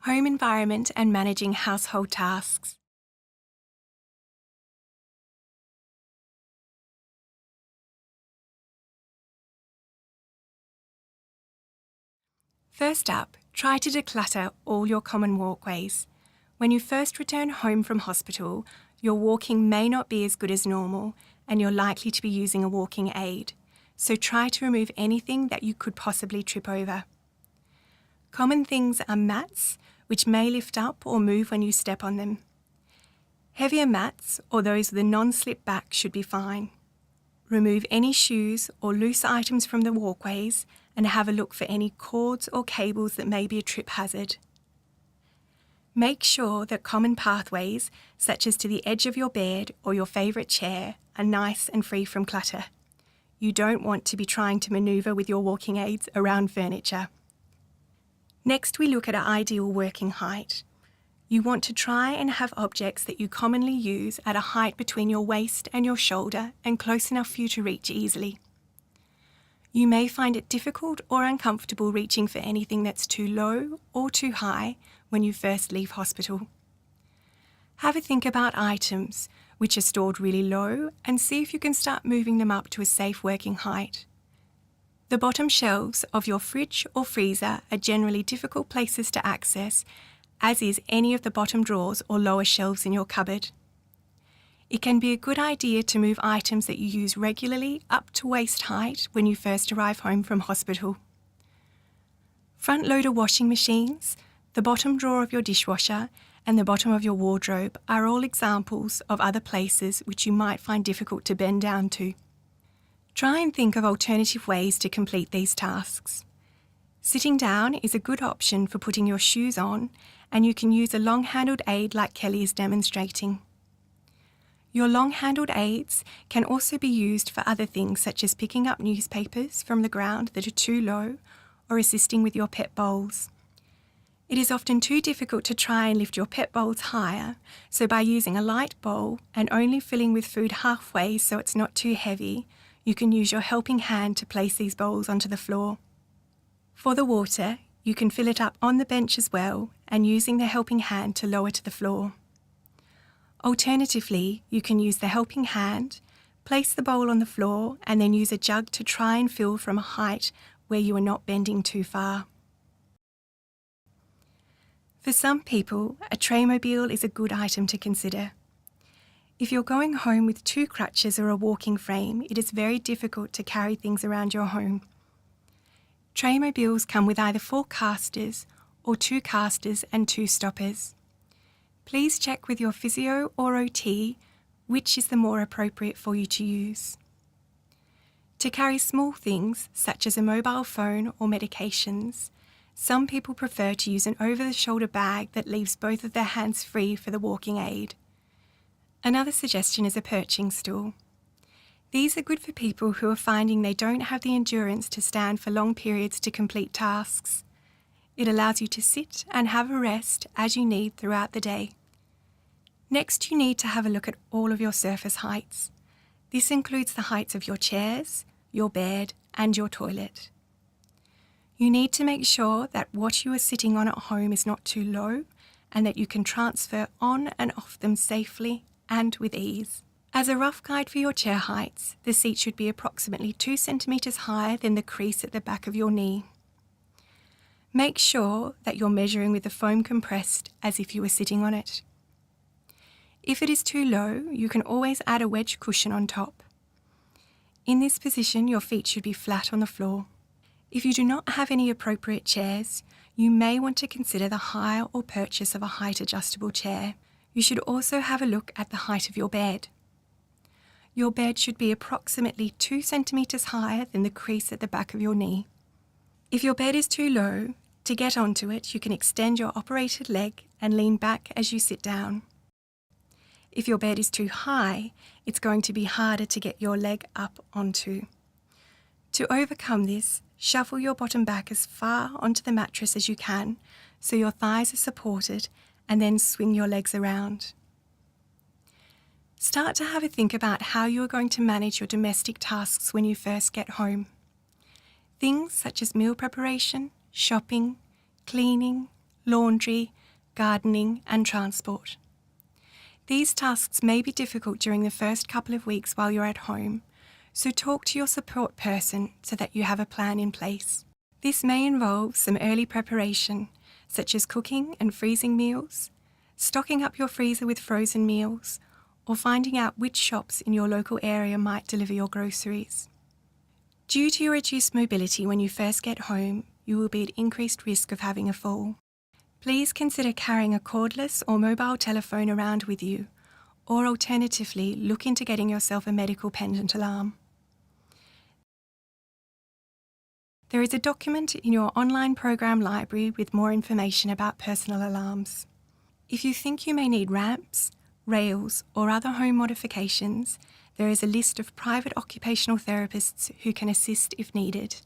Home environment and managing household tasks. First up, try to declutter all your common walkways. When you first return home from hospital, your walking may not be as good as normal and you're likely to be using a walking aid, so try to remove anything that you could possibly trip over. Common things are mats, which may lift up or move when you step on them. Heavier mats or those with a non-slip back should be fine. Remove any shoes or loose items from the walkways and have a look for any cords or cables that may be a trip hazard. Make sure that common pathways, such as to the edge of your bed or your favourite chair, are nice and free from clutter. You don't want to be trying to manoeuvre with your walking aids around furniture. Next, we look at an ideal working height. You want to try and have objects that you commonly use at a height between your waist and your shoulder and close enough for you to reach easily. You may find it difficult or uncomfortable reaching for anything that's too low or too high when you first leave hospital. Have a think about items which are stored really low and see if you can start moving them up to a safe working height. The bottom shelves of your fridge or freezer are generally difficult places to access, as is any of the bottom drawers or lower shelves in your cupboard. It can be a good idea to move items that you use regularly up to waist height when you first arrive home from hospital. Front loader washing machines, the bottom drawer of your dishwasher, and the bottom of your wardrobe are all examples of other places which you might find difficult to bend down to. Try and think of alternative ways to complete these tasks. Sitting down is a good option for putting your shoes on, and you can use a long-handled aid like Kelly is demonstrating. Your long-handled aids can also be used for other things such as picking up newspapers from the ground that are too low or assisting with your pet bowls. It is often too difficult to try and lift your pet bowls higher, so by using a light bowl and only filling with food halfway so it's not too heavy, you can use your helping hand to place these bowls onto the floor. For the water, you can fill it up on the bench as well and using the helping hand to lower to the floor. Alternatively, you can use the helping hand, place the bowl on the floor and then use a jug to try and fill from a height where you are not bending too far. For some people, a Traymobile is a good item to consider. If you're going home with 2 crutches or a walking frame, it is very difficult to carry things around your home. Traymobiles come with either 4 casters or 2 casters and 2 stoppers. Please check with your physio or OT which is the more appropriate for you to use. To carry small things such as a mobile phone or medications, some people prefer to use an over-the-shoulder bag that leaves both of their hands free for the walking aid. Another suggestion is a perching stool. These are good for people who are finding they don't have the endurance to stand for long periods to complete tasks. It allows you to sit and have a rest as you need throughout the day. Next, you need to have a look at all of your surface heights. This includes the heights of your chairs, your bed, and your toilet. You need to make sure that what you are sitting on at home is not too low and that you can transfer on and off them safely and with ease. As a rough guide for your chair heights, the seat should be approximately 2 centimetres higher than the crease at the back of your knee. Make sure that you're measuring with the foam compressed as if you were sitting on it. If it is too low, you can always add a wedge cushion on top. In this position, your feet should be flat on the floor. If you do not have any appropriate chairs, you may want to consider the hire or purchase of a height adjustable chair. You should also have a look at the height of your bed. Your bed should be approximately 2 centimetres higher than the crease at the back of your knee. If your bed is too low, to get onto it, you can extend your operated leg and lean back as you sit down. If your bed is too high, it's going to be harder to get your leg up onto. To overcome this, shuffle your bottom back as far onto the mattress as you can so your thighs are supported and then swing your legs around. Start to have a think about how you are going to manage your domestic tasks when you first get home. Things such as meal preparation, shopping, cleaning, laundry, gardening, and transport. These tasks may be difficult during the first couple of weeks while you're at home, so talk to your support person so that you have a plan in place. This may involve some early preparation, such as cooking and freezing meals, stocking up your freezer with frozen meals, or finding out which shops in your local area might deliver your groceries. Due to your reduced mobility when you first get home, you will be at increased risk of having a fall. Please consider carrying a cordless or mobile telephone around with you, or alternatively, look into getting yourself a medical pendant alarm. There is a document in your online program library with more information about personal alarms. If you think you may need ramps, rails, or other home modifications, there is a list of private occupational therapists who can assist if needed.